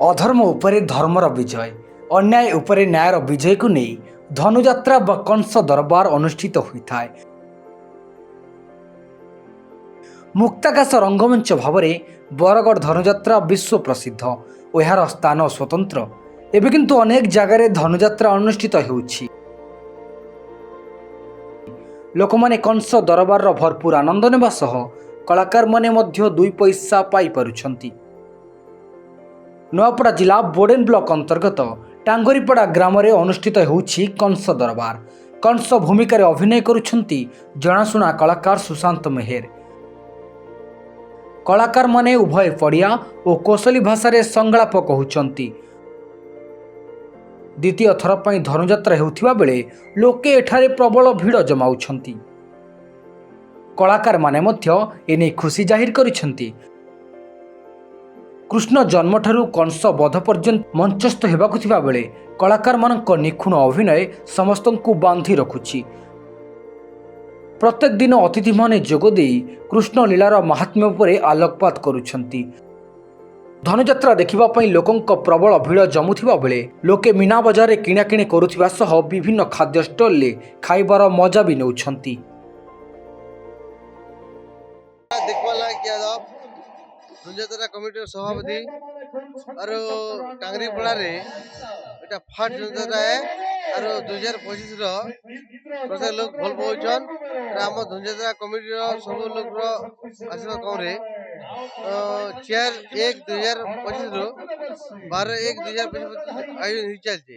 अधर्म उपरे धर्मर विजय अन्याय उपरे न्यायर विजय को नहीं धनुजात्रा व कंस दरबार अनुष्ठित होता है। मुक्ताकाश रंगमंच भाव में बरगढ़ धनुजात्रा विश्व प्रसिद्ध और यार स्थान स्वतंत्र। एवं किंतु अनेक जगार धनुजात्रा अनुष्ठित होउछि। लोक माने कंस दरबार भरपूर आनंद नेबा सह कलाकार माने मध्य 2 पैसा पाई पारुछंती। नूआपड़ा जिला बोडेन ब्लॉक अंतर्गत टांगरीपड़ा ग्राम में अनुष्ठित होउछि कंस दरबार। कंस भूमिका अभिनय करुछंती जनाशुना कलाकार सुशांत मेहर। कलाकार माने उभय पड़िया और कोसली भाषा रे संगलाप कहउछंती। द्वितीय थर पर धनुजात्रा हेउथिबा बेले लोके एठारे प्रबल भीड़ जमाउछंती। कलाकार माने मध्य एने खुशी जाहिर करिछंती। कृष्ण जन्म ठारू कंस वध पर्यंत मंचस्थ हेबाकु थिबा बेले कलाकार मानक निखुण अभिनय समस्तंकु बांधी रखुछि। प्रत्येक दिन अतिथि माने जोगदे कृष्ण लीलार महात्म्य उपरे आलोकपात करुछंती। धनुजात्रा देखिबा पई लोकंक प्रबल भीड़ जमुथिबा बेले लोके मीना बजार किणाकिणी करुथिबा सह विभिन्न खाद्य स्टल ले खाइबार मजा भी नउछंती। धनुजात्रा कमिटी सभापति और टांगरीपड़ा रे एटा फर्स्ट धनुजात्रा है और 2025 रो प्रत्येक लोग भल पहुंचन आम धनुजात्रा कमिटी रो सब लोग रो आशीर्वाद करे चेयर 1/2025 रो 12/1/2025 आयोजन ही चलते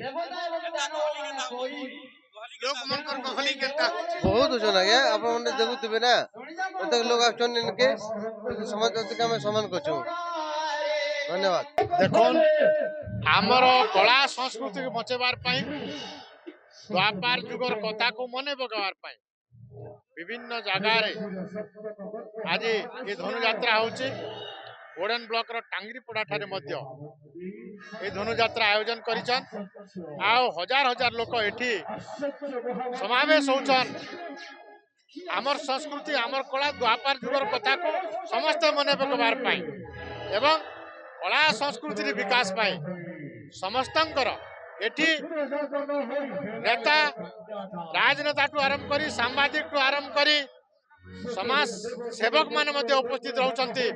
लोग मनकर गहली केता बहुत होचन आगे आप माने देखुथिबे ना प्रत्येक लोग आछन इनके समाज अधिकार में सम्मान करछु। धन्यवाद। देखोन आमर कला संस्कृति को बचेबार पाई द्वापार जुगर कथा को मने पकाबार पाई विभिन्न जगार आज ये धनुजात्रा होची बोडेन ब्लॉक रो टांगरीपड़ा ठारे मध्य ये धनुजात्रा आयोजन करिछन। आउ हजार हजार लोक एठी समावेश होचन। आमर संस्कृति आमर कला द्वापार जुगर कथा को समस्त मने पकाबार पाई एवं कला संस्कृति विकास पाई समस्तंकर एठी नेता राजनेता टू आरंभ करी सांबादिक टू आरंभ करी समाज सेवक माने मध्य उपस्थित रहउचंती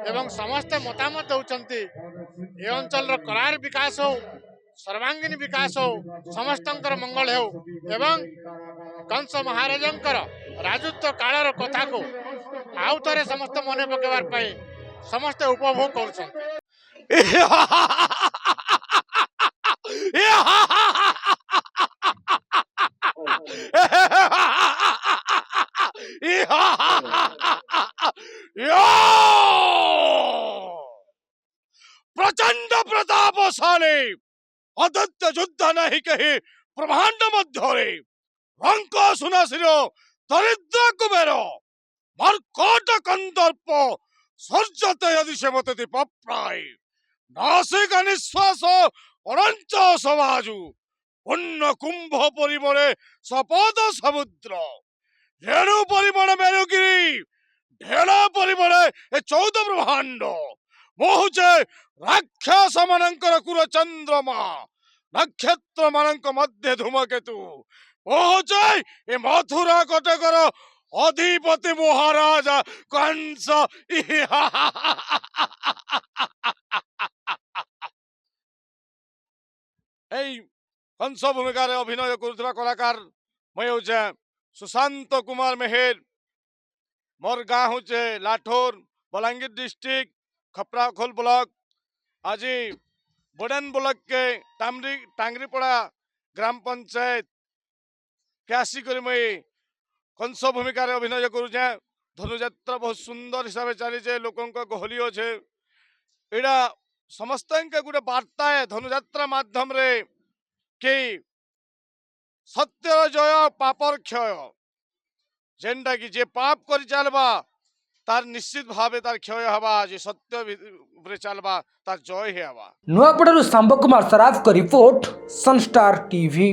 एवं समस्त मतामत दउचंती। ए अंचल कलार विकास हो सर्वांगीन विकास हो समस्तंकर मंगल हो एवं कंस महाराजंकर राजत्व कालर कथा को आउ थरे समस्त मने पकेबार पाई समस्त उपभोग करछन। प्रचंड प्रतापशाली अदत्त युद्ध नहीं कही ब्रह्मांड मध्य रंक सुनाशिर दरिद्र कुबेर मर्कट कंदर्प सर्जत यदि से मत दीप प्राय नासिक निश्वास अनंत समाजु पुण्य कुंभ परिमळे सपद समुद्र रेणु परिमळ मेरुगिरी ढेड़ परिमळे ए 14 ब्रह्मांड मोहुचे राक्षस मानकर कुर चंद्रमा नक्षत्र मानक मध्य धूमकेतु मोहुचे ए मथुरा कटकर अधिपति महाराज कंस। कंस भूमिका अभिनय करुवा कलाकार मैं हूँ सुशांत कुमार मेहर। मोर गाँ हूँ लाठोर बलांगीर डिस्ट्रिक्ट खपराखोल ब्लॉक। आज बोडेन ब्लॉक के टांगरीपड़ा ग्राम पंचायत के आसिक मुई कंस भूमिका अभिनय करुचे। धनुजात्रा बहुत सुंदर हिसाब से चली लोक गहली अच्छे यहाँ समस्त गोटे वार्ता है धनुजात्रा माध्यम रे कि सत्य जय पापर क्षय जेनटा कि जे पाप कर चलबा तार निश्चित भावे तार क्षय हवा जे सत्य चलबा तार जय हे हवा। नूआपड़ारू सांब कुमार सराफ का रिपोर्ट सनस्टार टीवी।